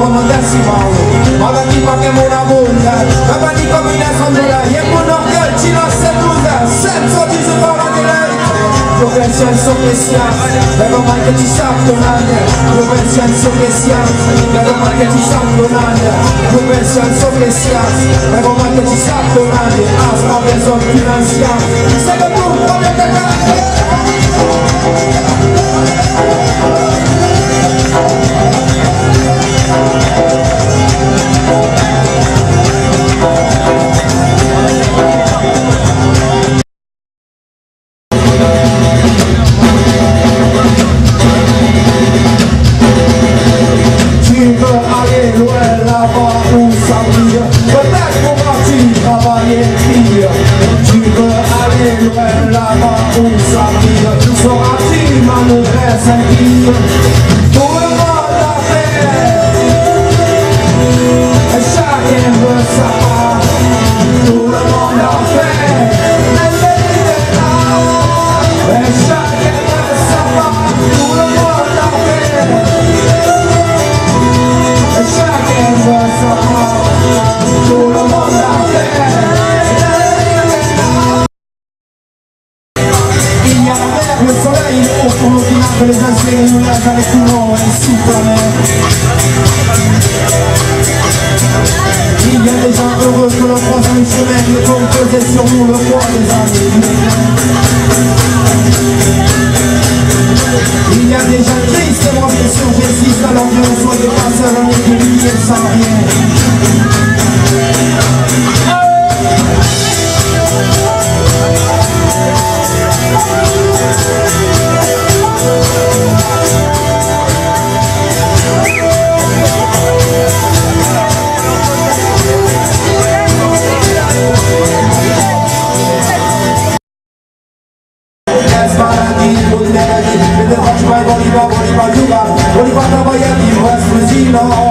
come decimale, ma da tipo che una bunda, ma da tipo che ne sono lei, e uno che ci la seduta, senza di se parla di lei. Io penso al so che siamo, però mai che ci sta tornando, io penso al so che siamo, però mai che ci sta tornando, io penso al so che siamo, però mai che ci sta tornando, ah, sta preso finanziato, se non tu vuoi cagare. Les inscrits nous lâchent avec tout le monde et souffle la mer. Il y a des gens heureux que l'on croise en une semaine, le temps pesait sur nous le poids des années. Il y a des gens tristes et moi bien sûr j'existe, alors que l'on soit des passeurs en équilibre sans rien. Volleyball, trabalhar e o esclusino.